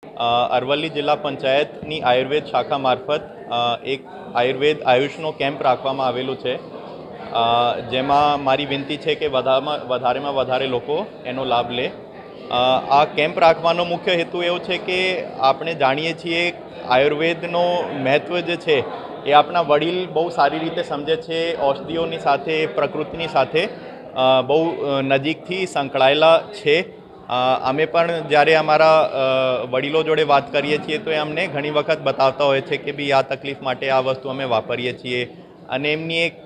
અરવલ્લી જિલ્લા પંચાયતની આયુર્વેદ શાખા મારફત એક આયુર્વેદ આયુષનો કેમ્પ રાખવામાં આવેલું છે, જેમાં મારી વિનંતી છે કે વધારેમાં વધારે લોકો એનો લાભ લે। આ કેમ્પ રાખવાનો મુખ્ય હેતુ એવો છે કે આપણે જાણીએ છીએ આયુર્વેદનો મહત્ત્વ જે છે એ આપણા વડીલ બહુ સારી રીતે સમજે છે। ઔષધિઓની સાથે પ્રકૃતિની સાથે બહુ નજીકથી સંકળાયેલા છે। અમે પણ જ્યારે અમારા વડીલો જોડે વાત કરીએ છીએ તો અમને ઘણી વખત બતાવતા હોય છે કે ભાઈ આ તકલીફ માટે આ વસ્તુ અમે વાપરીએ છીએ, અને એમની એક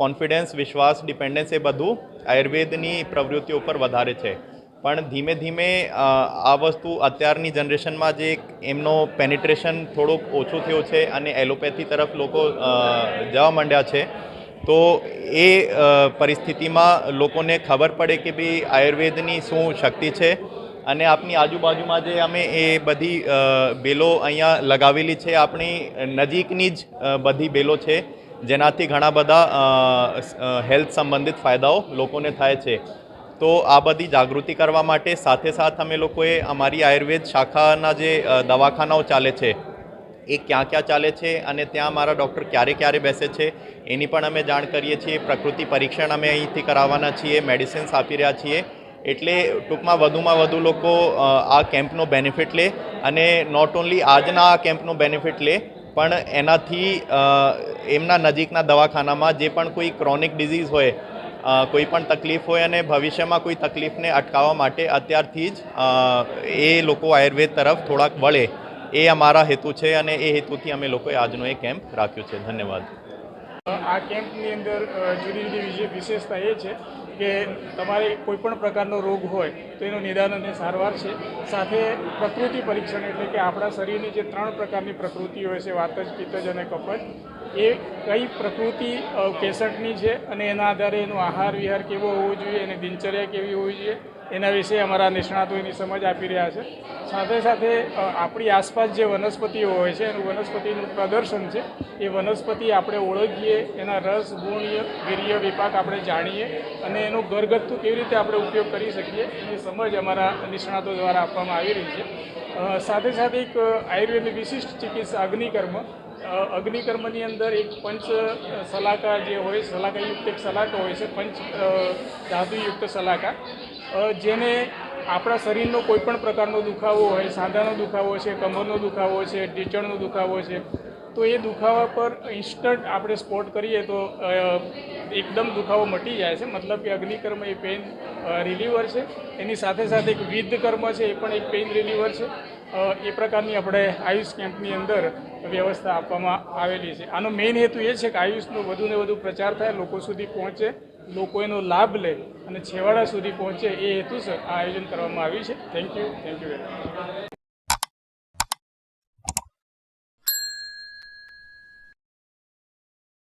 કોન્ફિડન્સ, વિશ્વાસ, ડિપેન્ડન્સ એ બધું આયુર્વેદની પ્રવૃત્તિઓ પર વધારે છે। પણ ધીમે ધીમે આ વસ્તુ અત્યારની જનરેશનમાં જે એમનો પેનિટ્રેશન થોડુંક ઓછું થયું છે અને એલોપેથી તરફ લોકો જવા માંડ્યા છે, તો એ પરિસ્થિતિમાં લોકોને ખબર પડે કે ભાઈ આયુર્વેદની શું શક્તિ છે। અને આપની આજુબાજુમાં જે અમે એ બધી બેલો અહીંયા લગાવેલી છે, આપણી નજીકની જ બધી બેલો છે, જેનાથી ઘણા બધા હેલ્થ સંબંધિત ફાયદાઓ લોકોને થાય છે। તો આ બધી જાગૃતિ કરવા માટે સાથે સાથ અમે લોકોએ અમારી આયુર્વેદ શાખાના જે દવાખાનાઓ ચાલે છે એ ક્યાં ક્યાં ચાલે છે અને ત્યાં મારા ડૉક્ટર ક્યારે ક્યારે બેસે છે એની પણ અમે જાણ કરીએ છીએ। પ્રકૃતિ પરીક્ષણ અમે અહીંથી કરાવવાના છીએ, મેડિસિન્સ આપી રહ્યા છીએ, એટલે ટૂંકમાં વધુમાં વધુ લોકો આ કેમ્પનો બેનિફિટ લે, અને નોટ ઓન્લી આજના આ કેમ્પનો બેનિફિટ લે પણ એનાથી એમના નજીકના દવાખાનામાં જે પણ કોઈ ક્રોનિક ડિઝીઝ હોય, કોઈ પણ તકલીફ હોય અને ભવિષ્યમાં કોઈ તકલીફને અટકાવવા માટે અત્યારથી જ એ લોકો આયુર્વેદ તરફ થોડાક વળે, એ અમારા હેતુ છે, અને એ હેતુથી અમે લોકોએ આજનો એ કેમ્પ રાખ્યો છે। ધન્યવાદ। આ કેમ્પની અંદર જુદી જુદી વિશેષતા એ છે કે તમારે કોઈપણ પ્રકારનો રોગ હોય તો એનું નિદાન અને સારવાર છે, સાથે પ્રકૃતિ પરીક્ષણ એટલે કે આપણા શરીરની જે 3 પ્રકારની પ્રકૃતિ હોય છે, વાતજ, પિત્તજ અને કફજ, એ કઈ પ્રકૃતિ પેશન્ટની છે અને એના આધારે એનો આહાર વિહાર કેવો હોવો જોઈએ, એની દિનચર્યા કેવી હોવી જોઈએ, એના વિશે અમારા નિષ્ણાતો એની સમજ આપી રહ્યા છે। સાથે સાથે આપણી આસપાસ જે વનસ્પતિઓ હોય છે એનું વનસ્પતિનું પ્રદર્શન છે, એ વનસ્પતિ આપણે ઓળખીએ, એના રસ, ગુણ, વીર્ય, વિપાક આપણે જાણીએ અને એનો ઘરગથ્થુ કેવી રીતે આપણે ઉપયોગ કરી શકીએ એની સમજ અમારા નિષ્ણાતો દ્વારા આપવામાં આવી રહી છે। સાથે સાથે એક આયુર્વેદની વિશિષ્ટ ચિકિત્સા અગ્નિકર્મ, અગ્નિકર્મની અંદર એક પંચ શલાકા જે હોય, શલાકાયુક્ત એક શલાકા હોય છે, પંચ ધાતુયુક્ત શલાકા, જેને આપણા શરીરનો કોઈ પણ પ્રકારનો દુખાવો હોય, સાંધાનો દુખાવો છે, કમરનો દુખાવો છે, ઢીંચણનો દુખાવો છે, તો એ દુખાવા પર ઇન્સ્ટન્ટ આપણે સ્પોટ કરીએ તો એકદમ દુખાવો મટી જાય છે। મતલબ કે અગ્નિકર્મ એ પેઇન રિલીવર છે, એની સાથે સાથે એક વિદ્ધકર્મ છે, એ પણ એક પેઇન રિલીવર છે। એ પ્રકારની આપણે આયુષ કેમ્પની અંદર વ્યવસ્થા આપવામાં આવેલી છે। આનો મેઇન હેતુ એ છે કે આયુષનો વધુને વધુ પ્રચાર થાય, લોકો સુધી પહોંચે, લોકો એનો લાભ લે અને છેવાડા સુધી પહોંચે, એ હેતુસર આ આયોજન કરવામાં આવ્યું છે। Thank you very much.